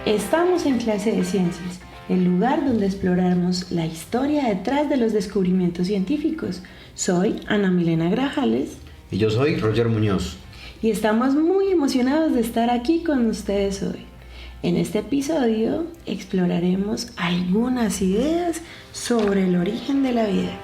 Estamos en Clase de Ciencias, el lugar donde exploramos la historia detrás de los descubrimientos científicos. Soy Ana Milena Grajales. Y yo soy Roger Muñoz. Y estamos muy emocionados de estar aquí con ustedes hoy. En este episodio exploraremos algunas ideas sobre el origen de la vida.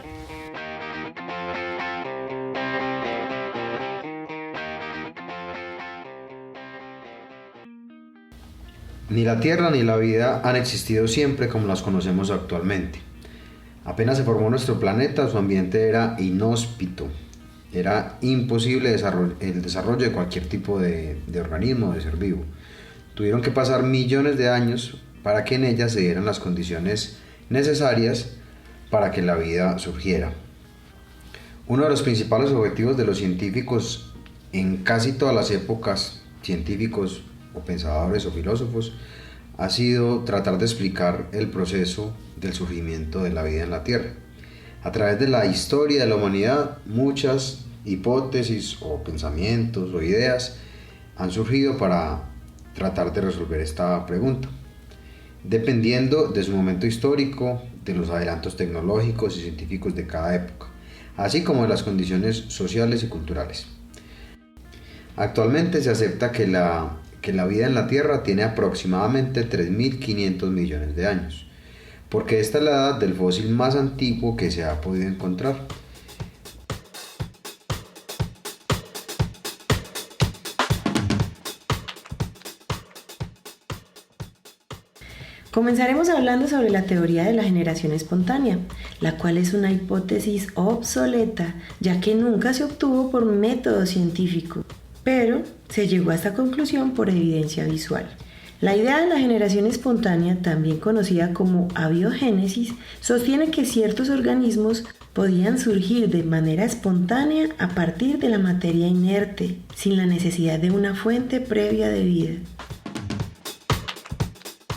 Ni la Tierra ni la vida han existido siempre como las conocemos actualmente. Apenas se formó nuestro planeta, su ambiente era inhóspito. Era imposible el desarrollo de cualquier tipo de organismo, de ser vivo. Tuvieron que pasar millones de años para que en ella se dieran las condiciones necesarias para que la vida surgiera. Uno de los principales objetivos de los científicos en casi todas las épocas, científicos o pensadores o filósofos, ha sido tratar de explicar el proceso del surgimiento de la vida en la Tierra. A través de la historia de la humanidad, muchas hipótesis o pensamientos o ideas han surgido para tratar de resolver esta pregunta, dependiendo de su momento histórico, de los adelantos tecnológicos y científicos de cada época, así como de las condiciones sociales y culturales. Actualmente se acepta que la vida en la Tierra tiene aproximadamente 3.500 millones de años, porque esta es la edad del fósil más antiguo que se ha podido encontrar. Comenzaremos hablando sobre la teoría de la generación espontánea, la cual es una hipótesis obsoleta, ya que nunca se obtuvo por método científico, pero se llegó a esta conclusión por evidencia visual. La idea de la generación espontánea, también conocida como abiogénesis, sostiene que ciertos organismos podían surgir de manera espontánea a partir de la materia inerte, sin la necesidad de una fuente previa de vida.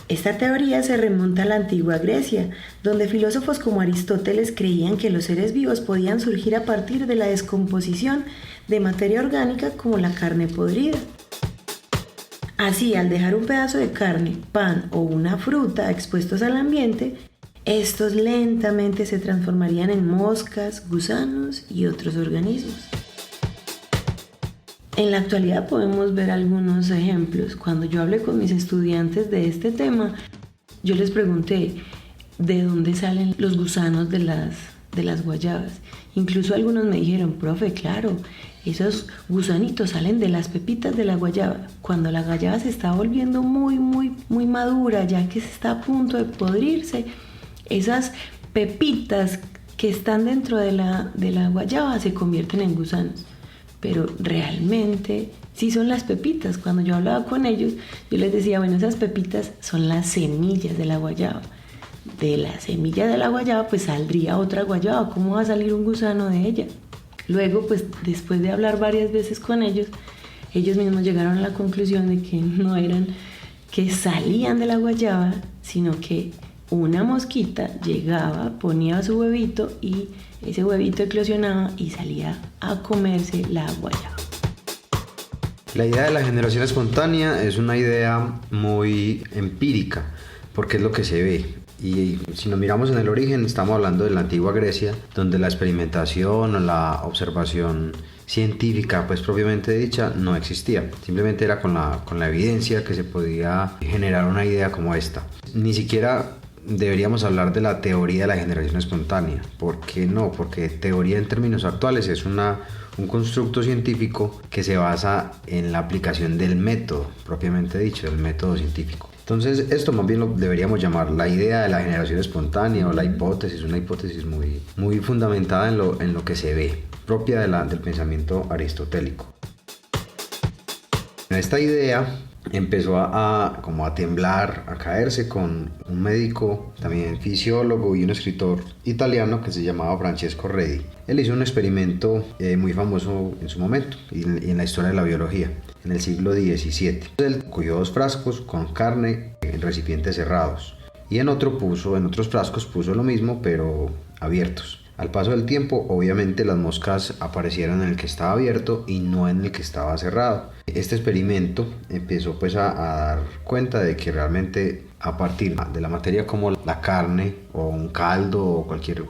Esta teoría se remonta a la antigua Grecia, donde filósofos como Aristóteles creían que los seres vivos podían surgir a partir de la descomposición de materia orgánica como la carne podrida. Así, al dejar un pedazo de carne, pan o una fruta expuestos al ambiente, estos lentamente se transformarían en moscas, gusanos y otros organismos. En la actualidad podemos ver algunos ejemplos. Cuando yo hablé con mis estudiantes de este tema, yo les pregunté de dónde salen los gusanos de las guayabas. Incluso algunos me dijeron, profe, claro, esos gusanitos salen de las pepitas de la guayaba. Cuando la guayaba se está volviendo muy madura, ya que se está a punto de podrirse, esas pepitas que están dentro de la guayaba se convierten en gusanos. Pero realmente sí son las pepitas. Cuando yo hablaba con ellos, yo les decía, bueno, esas pepitas son las semillas de la guayaba. De la semilla de la guayaba pues saldría otra guayaba. ¿Cómo va a salir un gusano de ella? Luego, pues después de hablar varias veces con ellos mismos llegaron a la conclusión de que no eran que salían de la guayaba, sino que una mosquita llegaba, ponía su huevito y ese huevito eclosionaba y salía a comerse la guayaba. La idea de la generación espontánea es una idea muy empírica, porque es lo que se ve. Y si nos miramos en el origen, estamos hablando de la antigua Grecia, donde la experimentación o la observación científica, pues propiamente dicha, no existía. Simplemente era con la evidencia que se podía generar una idea como esta. Ni siquiera deberíamos hablar de la teoría de la generación espontánea. ¿Por qué no? Porque teoría en términos actuales es un constructo científico que se basa en la aplicación del método, propiamente dicho, del método científico. Entonces, esto más bien lo deberíamos llamar la idea de la generación espontánea o la hipótesis, una hipótesis muy fundamentada en lo que se ve, propia del pensamiento aristotélico. Esta idea empezó a temblar, a caerse con un médico, también fisiólogo y un escritor italiano que se llamaba Francesco Redi. Él hizo un experimento muy famoso en su momento y en la historia de la biología, en el siglo XVII. Él cogió 2 frascos con carne en recipientes cerrados y en otros frascos puso lo mismo pero abiertos. Al paso del tiempo, obviamente las moscas aparecieron en el que estaba abierto y no en el que estaba cerrado. Este experimento empezó pues a dar cuenta de que realmente a partir de la materia como la carne o un caldo o cualquier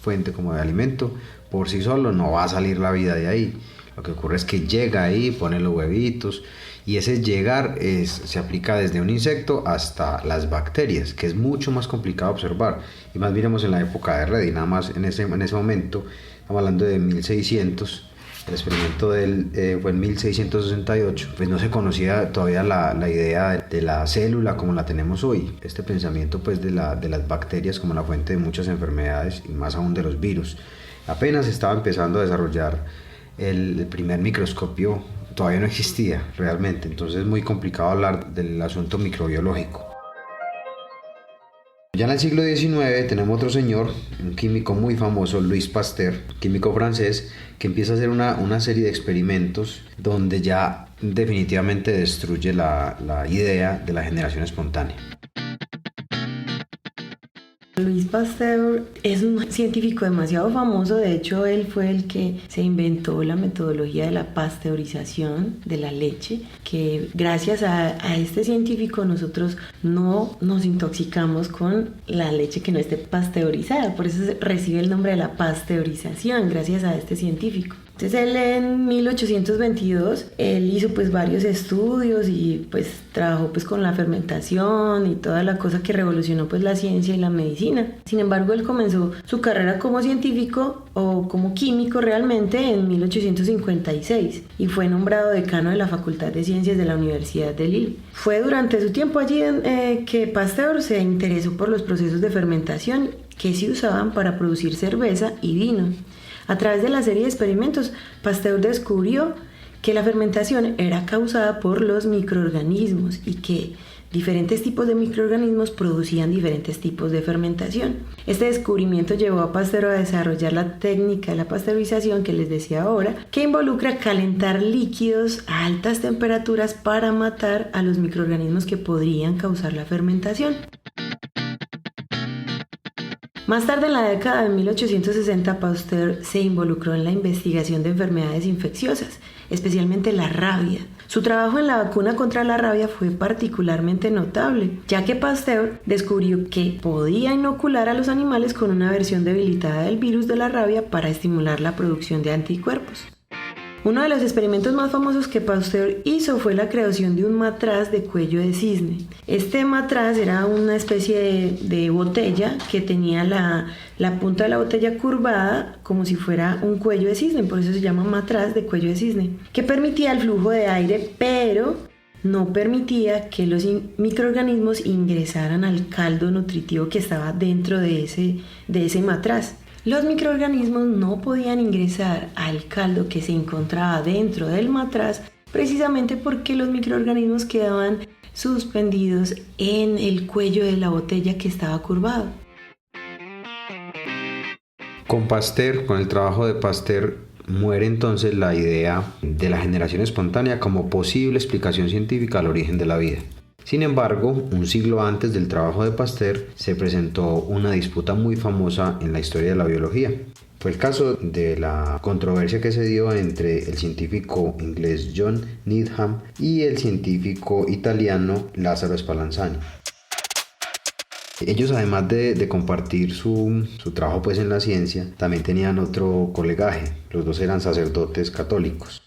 fuente como de alimento, por sí solo no va a salir la vida de ahí. Lo que ocurre es que llega ahí, pone los huevitos, y ese llegar se aplica desde un insecto hasta las bacterias, que es mucho más complicado observar. Y más miremos en la época de Redi, nada más en ese momento, estamos hablando de 1600, el experimento fue en 1668, pues no se conocía todavía la idea de la célula como la tenemos hoy, este pensamiento pues de las bacterias como la fuente de muchas enfermedades y más aún de los virus. Apenas estaba empezando a desarrollar el primer microscopio, todavía no existía realmente, entonces es muy complicado hablar del asunto microbiológico. Ya en el siglo XIX tenemos otro señor, un químico muy famoso, Louis Pasteur, químico francés, que empieza a hacer una serie de experimentos donde ya definitivamente destruye la idea de la generación espontánea. Louis Pasteur es un científico demasiado famoso, de hecho él fue el que se inventó la metodología de la pasteurización de la leche, que gracias a este científico nosotros no nos intoxicamos con la leche que no esté pasteurizada, por eso recibe el nombre de la pasteurización, gracias a este científico. Entonces él en 1822, él hizo pues varios estudios y pues trabajó pues con la fermentación y toda la cosa que revolucionó pues la ciencia y la medicina. Sin embargo, él comenzó su carrera como científico o como químico realmente en 1856 y fue nombrado decano de la Facultad de Ciencias de la Universidad de Lille. Fue durante su tiempo allí que Pasteur se interesó por los procesos de fermentación que se usaban para producir cerveza y vino. A través de la serie de experimentos, Pasteur descubrió que la fermentación era causada por los microorganismos y que diferentes tipos de microorganismos producían diferentes tipos de fermentación. Este descubrimiento llevó a Pasteur a desarrollar la técnica de la pasteurización que les decía ahora, que involucra calentar líquidos a altas temperaturas para matar a los microorganismos que podrían causar la fermentación. Más tarde, en la década de 1860, Pasteur se involucró en la investigación de enfermedades infecciosas, especialmente la rabia. Su trabajo en la vacuna contra la rabia fue particularmente notable, ya que Pasteur descubrió que podía inocular a los animales con una versión debilitada del virus de la rabia para estimular la producción de anticuerpos. Uno de los experimentos más famosos que Pasteur hizo fue la creación de un matraz de cuello de cisne. Este matraz era una especie de botella que tenía la punta de la botella curvada como si fuera un cuello de cisne, por eso se llama matraz de cuello de cisne, que permitía el flujo de aire, pero no permitía que los microorganismos ingresaran al caldo nutritivo que estaba dentro de ese matraz. Los microorganismos no podían ingresar al caldo que se encontraba dentro del matraz precisamente porque los microorganismos quedaban suspendidos en el cuello de la botella que estaba curvado. Con el trabajo de Pasteur, muere entonces la idea de la generación espontánea como posible explicación científica al origen de la vida. Sin embargo, un siglo antes del trabajo de Pasteur se presentó una disputa muy famosa en la historia de la biología. Fue el caso de la controversia que se dio entre el científico inglés John Needham y el científico italiano Lazzaro Spallanzani. Ellos, además de compartir su trabajo pues en la ciencia, también tenían otro colegaje. Los dos eran sacerdotes católicos.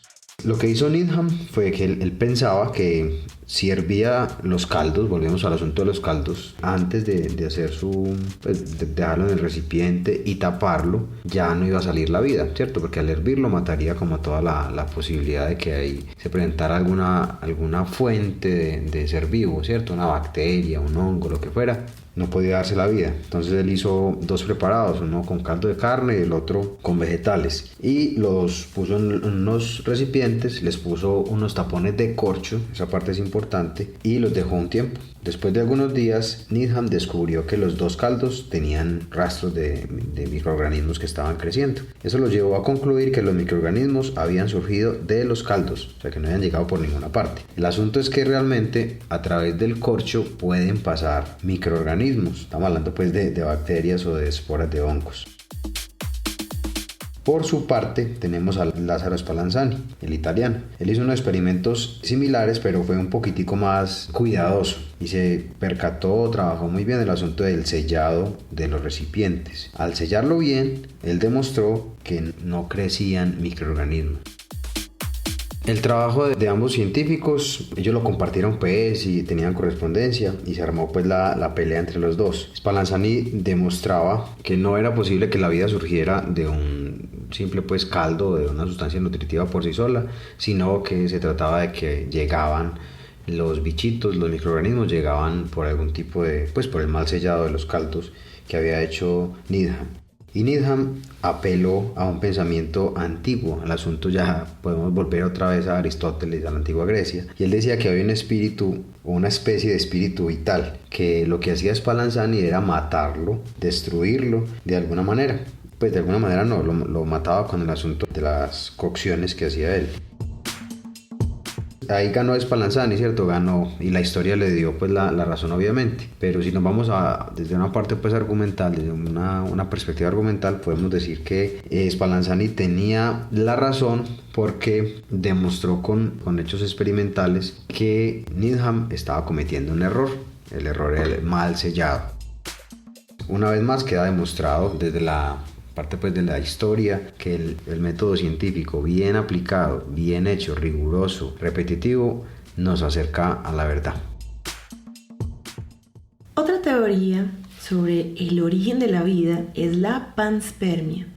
Lo que hizo Needham fue que él pensaba que si hervía los caldos, volvemos al asunto de los caldos, antes de hacer de dejarlo en el recipiente y taparlo, ya no iba a salir la vida, ¿cierto? Porque al hervirlo mataría como toda la posibilidad de que ahí se presentara alguna fuente de ser vivo, ¿cierto? Una bacteria, un hongo, lo que fuera. No podía darse la vida. Entonces él hizo dos preparados, uno con caldo de carne y el otro con vegetales, y los puso en unos recipientes, les puso unos tapones de corcho, esa parte es importante, y los dejó un tiempo. Después de algunos días, Needham descubrió que los dos caldos tenían rastros de microorganismos que estaban creciendo. Eso los llevó a concluir que los microorganismos habían surgido de los caldos, o sea que no habían llegado por ninguna parte. El asunto es que realmente a través del corcho pueden pasar microorganismos. Estamos hablando pues de bacterias o de esporas de hongos. Por su parte, tenemos a Lázaro Spallanzani, el italiano. Él hizo unos experimentos similares, pero fue un poquitico más cuidadoso y se percató, trabajó muy bien el asunto del sellado de los recipientes. Al sellarlo bien, él demostró que no crecían microorganismos. El trabajo de ambos científicos, ellos lo compartieron pues y tenían correspondencia y se armó pues la pelea entre los dos. Spallanzani demostraba que no era posible que la vida surgiera de un simple pues caldo, de una sustancia nutritiva por sí sola, sino que se trataba de que llegaban los bichitos, los microorganismos llegaban por algún tipo de, pues por el mal sellado de los caldos que había hecho Needham. Y Needham apeló a un pensamiento antiguo. El asunto ya podemos volver otra vez a Aristóteles, a la antigua Grecia. Y él decía que había un espíritu, una especie de espíritu vital, que lo que hacía Spallanzani era matarlo, destruirlo de alguna manera. Pues de alguna manera no, lo mataba con el asunto de las cocciones que hacía él. Ahí ganó Spallanzani, ¿cierto? Ganó y la historia le dio pues la razón obviamente, pero si nos vamos desde una parte pues argumental, desde una perspectiva argumental, podemos decir que Spallanzani tenía la razón porque demostró con hechos experimentales que Needham estaba cometiendo un error, el error era el mal sellado. Una vez más queda demostrado desde la parte pues de la historia que el método científico bien aplicado, bien hecho, riguroso, repetitivo, nos acerca a la verdad. Otra teoría sobre el origen de la vida es la panspermia.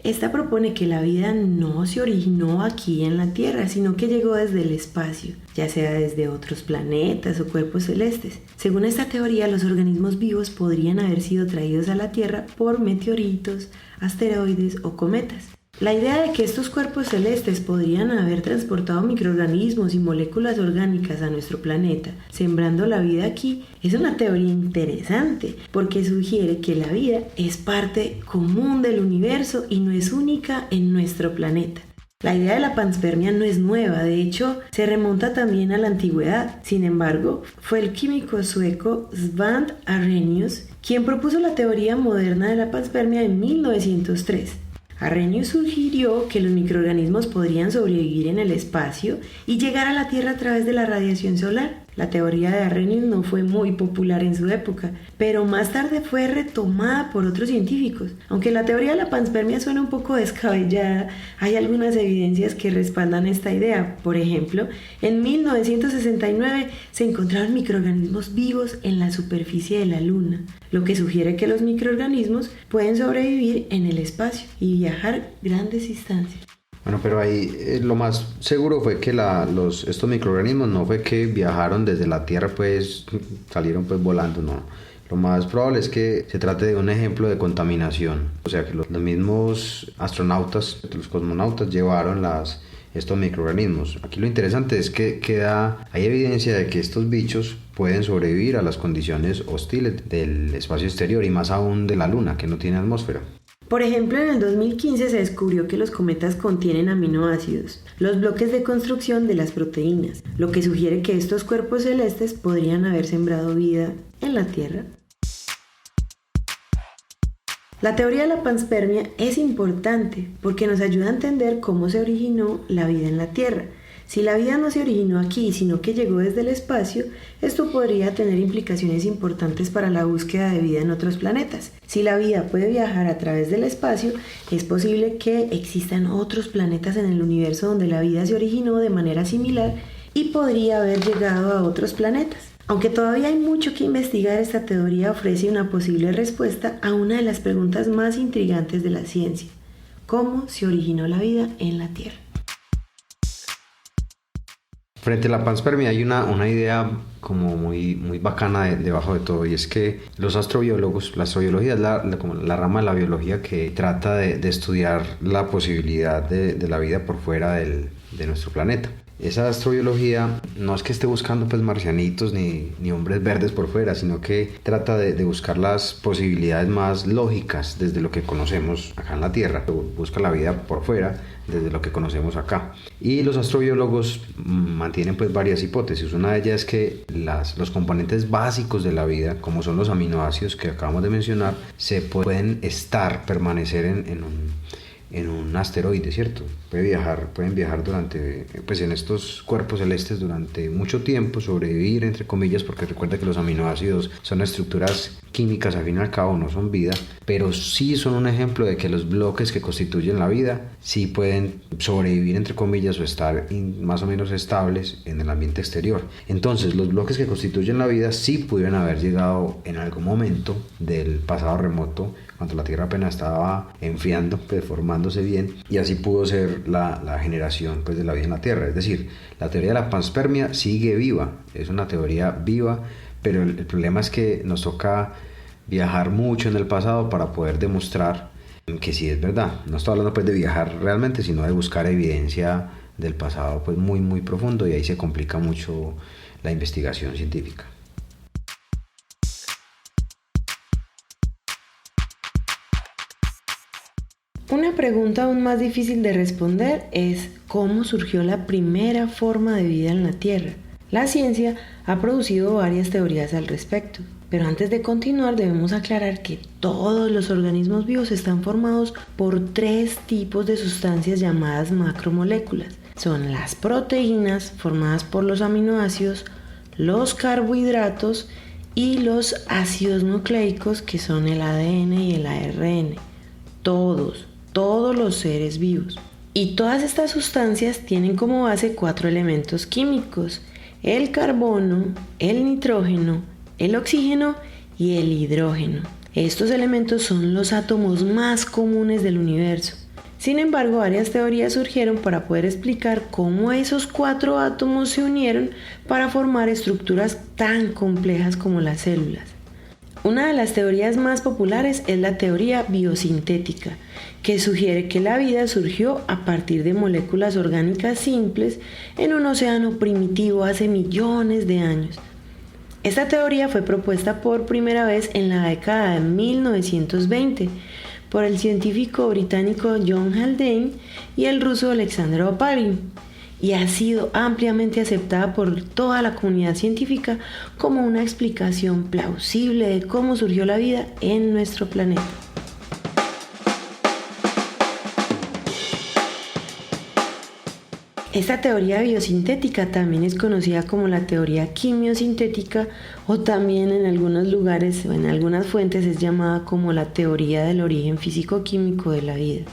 Esta propone que la vida no se originó aquí en la Tierra, sino que llegó desde el espacio, ya sea desde otros planetas o cuerpos celestes. Según esta teoría, los organismos vivos podrían haber sido traídos a la Tierra por meteoritos, asteroides o cometas. La idea de que estos cuerpos celestes podrían haber transportado microorganismos y moléculas orgánicas a nuestro planeta, sembrando la vida aquí, es una teoría interesante porque sugiere que la vida es parte común del universo y no es única en nuestro planeta. La idea de la panspermia no es nueva, de hecho se remonta también a la antigüedad. Sin embargo, fue el químico sueco Svante Arrhenius quien propuso la teoría moderna de la panspermia en 1903. Arrhenius sugirió que los microorganismos podrían sobrevivir en el espacio y llegar a la Tierra a través de la radiación solar. La teoría de Arrhenius no fue muy popular en su época, pero más tarde fue retomada por otros científicos. Aunque la teoría de la panspermia suena un poco descabellada, hay algunas evidencias que respaldan esta idea. Por ejemplo, en 1969 se encontraron microorganismos vivos en la superficie de la Luna, lo que sugiere que los microorganismos pueden sobrevivir en el espacio y viajar grandes distancias. Bueno, pero ahí lo más seguro fue que estos microorganismos no fue que viajaron desde la Tierra, pues salieron pues volando, no. Lo más probable es que se trate de un ejemplo de contaminación, o sea que los mismos astronautas, los cosmonautas llevaron estos microorganismos. Aquí lo interesante es que hay evidencia de que estos bichos pueden sobrevivir a las condiciones hostiles del espacio exterior y más aún de la Luna, que no tiene atmósfera. Por ejemplo, en el 2015 se descubrió que los cometas contienen aminoácidos, los bloques de construcción de las proteínas, lo que sugiere que estos cuerpos celestes podrían haber sembrado vida en la Tierra. La teoría de la panspermia es importante porque nos ayuda a entender cómo se originó la vida en la Tierra. Si la vida no se originó aquí, sino que llegó desde el espacio, esto podría tener implicaciones importantes para la búsqueda de vida en otros planetas. Si la vida puede viajar a través del espacio, es posible que existan otros planetas en el universo donde la vida se originó de manera similar y podría haber llegado a otros planetas. Aunque todavía hay mucho que investigar, esta teoría ofrece una posible respuesta a una de las preguntas más intrigantes de la ciencia: ¿cómo se originó la vida en la Tierra? Frente a la panspermia hay una idea como muy bacana debajo de todo, y es que los astrobiólogos, la astrobiología es como la rama de la biología que trata de estudiar la posibilidad de la vida por fuera de nuestro planeta. Esa astrobiología no es que esté buscando pues marcianitos ni hombres verdes por fuera, sino que trata de buscar las posibilidades más lógicas desde lo que conocemos acá en la Tierra. Busca la vida por fuera desde lo que conocemos acá. Y los astrobiólogos mantienen pues varias hipótesis. Una de ellas es que los componentes básicos de la vida, como son los aminoácidos que acabamos de mencionar, se pueden permanecer en un asteroide, ¿cierto? Pueden viajar durante, pues en estos cuerpos celestes durante mucho tiempo, sobrevivir entre comillas, porque recuerda que los aminoácidos son estructuras químicas, al fin y al cabo no son vida, pero sí son un ejemplo de que los bloques que constituyen la vida sí pueden sobrevivir entre comillas o estar más o menos estables en el ambiente exterior. Entonces los bloques que constituyen la vida sí pudieron haber llegado en algún momento del pasado remoto, cuando la Tierra apenas estaba enfriando, pues formándose bien, y así pudo ser la generación pues de la vida en la Tierra. Es decir, la teoría de la panspermia sigue viva, es una teoría viva, pero el problema es que nos toca viajar mucho en el pasado para poder demostrar que sí es verdad. No estoy hablando pues de viajar realmente, sino de buscar evidencia del pasado pues muy muy profundo, y ahí se complica mucho la investigación científica. Una pregunta aún más difícil de responder es ¿cómo surgió la primera forma de vida en la Tierra? La ciencia ha producido varias teorías al respecto, pero antes de continuar debemos aclarar que todos los organismos vivos están formados por 3 tipos de sustancias llamadas macromoléculas. Son las proteínas, formadas por los aminoácidos, los carbohidratos y los ácidos nucleicos, que son el ADN y el ARN. Todos los seres vivos. Y todas estas sustancias tienen como base 4 elementos químicos: el carbono, el nitrógeno, el oxígeno y el hidrógeno. Estos elementos son los átomos más comunes del universo. Sin embargo, varias teorías surgieron para poder explicar cómo esos 4 átomos se unieron para formar estructuras tan complejas como las células. Una de las teorías más populares es la teoría biosintética, que sugiere que la vida surgió a partir de moléculas orgánicas simples en un océano primitivo hace millones de años. Esta teoría fue propuesta por primera vez en la década de 1920 por el científico británico John Haldane y el ruso Alexander Oparin, y ha sido ampliamente aceptada por toda la comunidad científica como una explicación plausible de cómo surgió la vida en nuestro planeta. Esta teoría biosintética también es conocida como la teoría quimiosintética, o también en algunos lugares o en algunas fuentes es llamada como la teoría del origen físico-químico de la vida.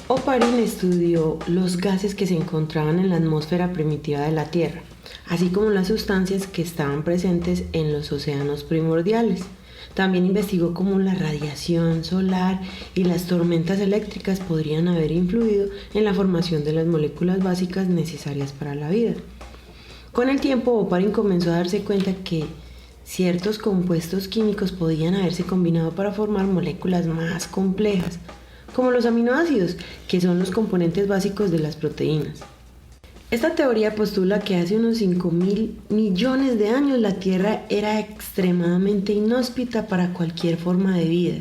Oparin estudió los gases que se encontraban en la atmósfera primitiva de la Tierra, así como las sustancias que estaban presentes en los océanos primordiales. También investigó cómo la radiación solar y las tormentas eléctricas podrían haber influido en la formación de las moléculas básicas necesarias para la vida. Con el tiempo, Oparin comenzó a darse cuenta que ciertos compuestos químicos podían haberse combinado para formar moléculas más complejas, como los aminoácidos, que son los componentes básicos de las proteínas. Esta teoría postula que hace unos 5.000 millones de años la Tierra era extremadamente inhóspita para cualquier forma de vida,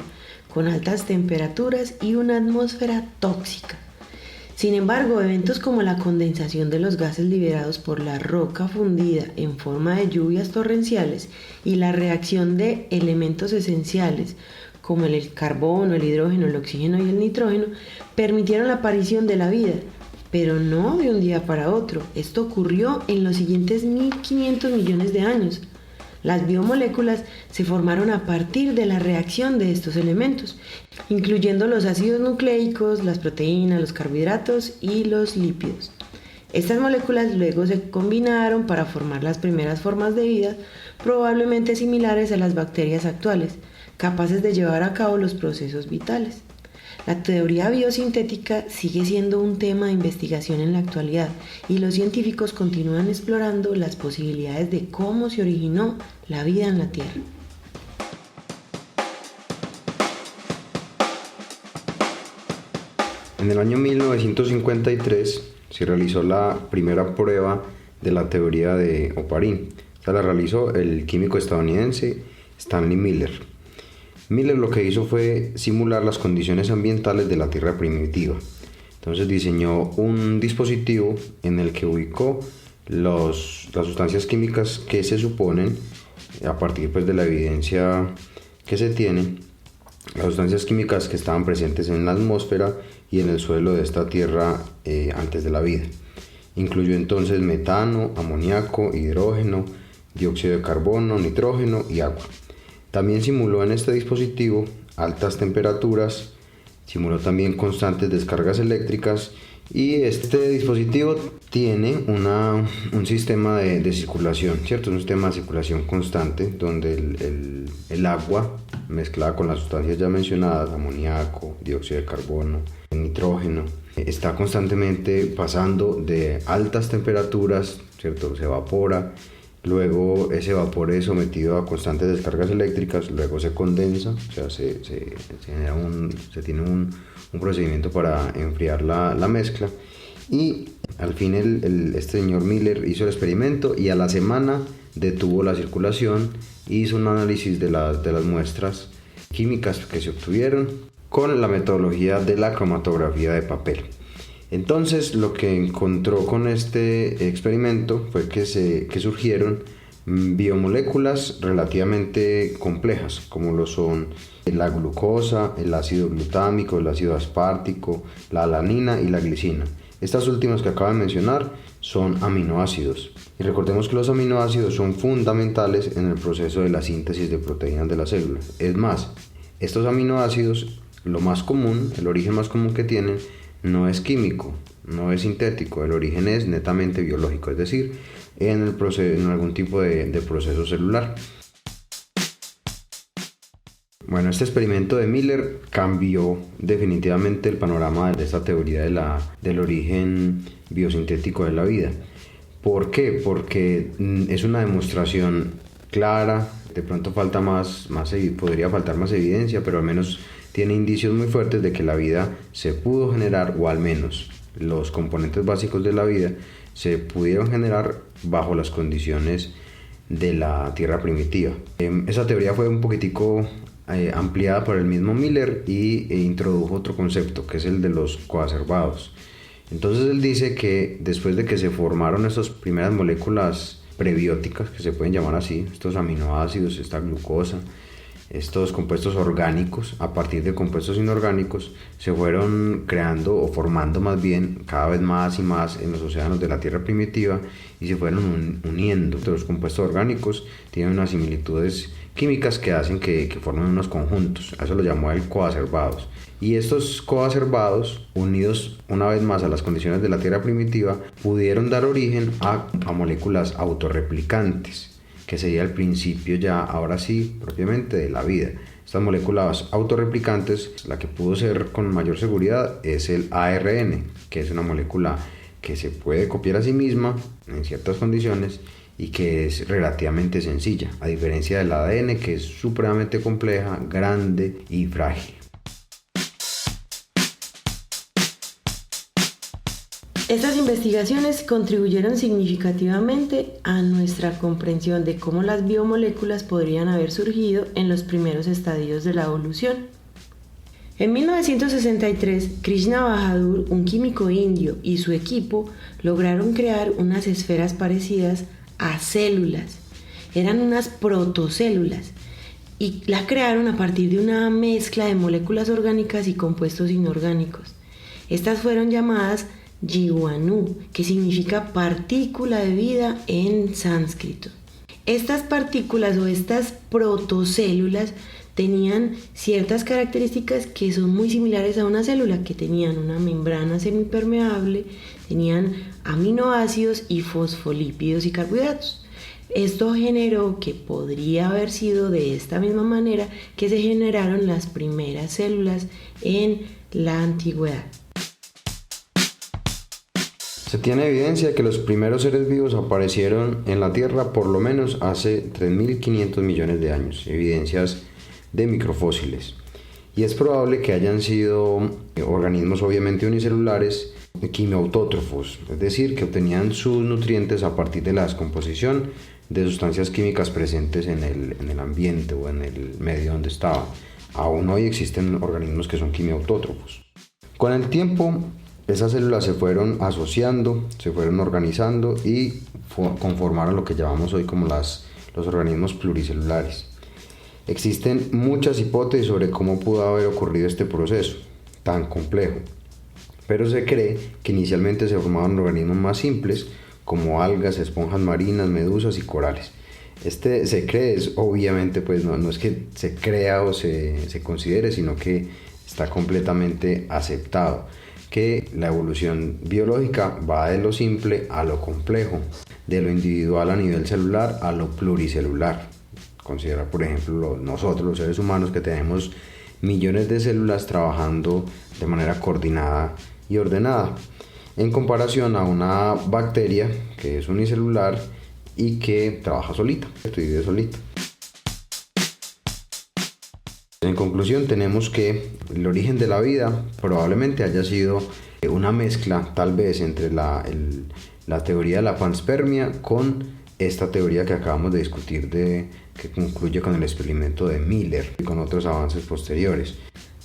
con altas temperaturas y una atmósfera tóxica. Sin embargo, eventos como la condensación de los gases liberados por la roca fundida en forma de lluvias torrenciales y la reacción de elementos esenciales como el carbono, el hidrógeno, el oxígeno y el nitrógeno, permitieron la aparición de la vida, pero no de un día para otro. Esto ocurrió en los siguientes 1.500 millones de años. Las biomoléculas se formaron a partir de la reacción de estos elementos, incluyendo los ácidos nucleicos, las proteínas, los carbohidratos y los lípidos. Estas moléculas luego se combinaron para formar las primeras formas de vida, probablemente similares a las bacterias actuales, capaces de llevar a cabo los procesos vitales. La teoría biosintética sigue siendo un tema de investigación en la actualidad, y los científicos continúan explorando las posibilidades de cómo se originó la vida en la Tierra. En el año 1953, se realizó la primera prueba de la teoría de Oparin. Esta la realizó el químico estadounidense Stanley Miller. Miller lo que hizo fue simular las condiciones ambientales de la Tierra primitiva. Entonces diseñó un dispositivo en el que ubicó las sustancias químicas que se suponen, a partir pues, de la evidencia que se tiene, las sustancias químicas que estaban presentes en la atmósfera y en el suelo de esta Tierra antes de la vida. Incluyó entonces metano, amoníaco, hidrógeno, dióxido de carbono, nitrógeno y agua. También simuló en este dispositivo altas temperaturas, simuló también constantes descargas eléctricas, y este dispositivo tiene un sistema de circulación, ¿cierto? Un sistema de circulación constante donde el agua mezclada con las sustancias ya mencionadas, amoníaco, dióxido de carbono, nitrógeno, está constantemente pasando de altas temperaturas, ¿cierto? Se evapora, luego ese vapor es sometido a constantes descargas eléctricas, luego se condensa, o sea, se tiene un procedimiento para enfriar la mezcla, y al fin este señor Miller hizo el experimento y a la semana detuvo la circulación, hizo un análisis de las muestras químicas que se obtuvieron con la metodología de la cromatografía de papel. Entonces lo que encontró con este experimento fue que surgieron biomoléculas relativamente complejas, como lo son la glucosa, el ácido glutámico, el ácido aspartico, la alanina y la glicina. Estas últimas que acabo de mencionar son aminoácidos. Y recordemos que los aminoácidos son fundamentales en el proceso de la síntesis de proteínas de las células. Es más, estos aminoácidos, lo más común, el origen más común que tienen, no es químico, no es sintético, el origen es netamente biológico, es decir, en algún tipo de proceso celular. Bueno, este experimento de Miller cambió definitivamente el panorama de esta teoría del origen biosintético de la vida. ¿Por qué? Porque es una demostración clara, de pronto podría faltar más evidencia, pero al menos tiene indicios muy fuertes de que la vida se pudo generar, o al menos los componentes básicos de la vida se pudieron generar bajo las condiciones de la Tierra primitiva. Esa teoría fue un poquitico ampliada por el mismo Miller e introdujo otro concepto, que es el de los coacervados. Entonces él dice que después de que se formaron estas primeras moléculas prebióticas, que se pueden llamar así, estos aminoácidos, esta glucosa, estos compuestos orgánicos, a partir de compuestos inorgánicos, se fueron creando o formando más bien cada vez más y más en los océanos de la Tierra primitiva, y se fueron uniendo. Los compuestos orgánicos tienen unas similitudes químicas que hacen que formen unos conjuntos. A eso lo llamó el coacervados. Y estos coacervados, unidos una vez más a las condiciones de la Tierra primitiva, pudieron dar origen a moléculas autorreplicantes, que sería el principio ya, ahora sí, propiamente de la vida. Estas moléculas autorreplicantes, la que pudo ser con mayor seguridad es el ARN, que es una molécula que se puede copiar a sí misma en ciertas condiciones y que es relativamente sencilla, a diferencia del ADN, que es supremamente compleja, grande y frágil. Estas investigaciones contribuyeron significativamente a nuestra comprensión de cómo las biomoléculas podrían haber surgido en los primeros estadios de la evolución. En 1963, Krishna Bahadur, un químico indio, y su equipo lograron crear unas esferas parecidas a células. Eran unas protocélulas y la crearon a partir de una mezcla de moléculas orgánicas y compuestos inorgánicos. Estas fueron llamadas Jivanu, que significa partícula de vida en sánscrito. Estas partículas o estas protocélulas tenían ciertas características que son muy similares a una célula, que tenían una membrana semipermeable, tenían aminoácidos y fosfolípidos y carbohidratos. Esto generó que podría haber sido de esta misma manera que se generaron las primeras células en la antigüedad. Se tiene evidencia de que los primeros seres vivos aparecieron en la Tierra por lo menos hace 3.500 millones de años, evidencias de microfósiles. Y es probable que hayan sido organismos obviamente unicelulares quimiautótrofos, es decir, que obtenían sus nutrientes a partir de la descomposición de sustancias químicas presentes en el ambiente o en el medio donde estaban. Aún hoy existen organismos que son quimiautótrofos. Con el tiempo, esas células se fueron asociando, se fueron organizando y conformaron lo que llamamos hoy como los organismos pluricelulares. Existen muchas hipótesis sobre cómo pudo haber ocurrido este proceso tan complejo, pero se cree que inicialmente se formaban organismos más simples como algas, esponjas marinas, medusas y corales. Se cree, obviamente pues no es que se crea o se considere, sino que está completamente aceptado que la evolución biológica va de lo simple a lo complejo, de lo individual a nivel celular a lo pluricelular. Considera, por ejemplo, nosotros los seres humanos, que tenemos millones de células trabajando de manera coordinada y ordenada, en comparación a una bacteria que es unicelular y que trabaja solita, vive solita. En conclusión, tenemos que el origen de la vida probablemente haya sido una mezcla, tal vez, entre la teoría de la panspermia con esta teoría que acabamos de discutir, que concluye con el experimento de Miller y con otros avances posteriores.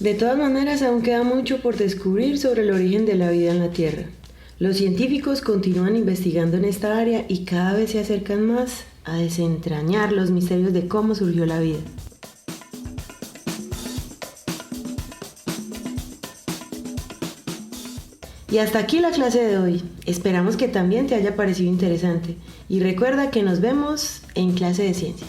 De todas maneras, aún queda mucho por descubrir sobre el origen de la vida en la Tierra. Los científicos continúan investigando en esta área y cada vez se acercan más a desentrañar los misterios de cómo surgió la vida. Y hasta aquí la clase de hoy. Esperamos que también te haya parecido interesante. Y recuerda que nos vemos en clase de ciencias.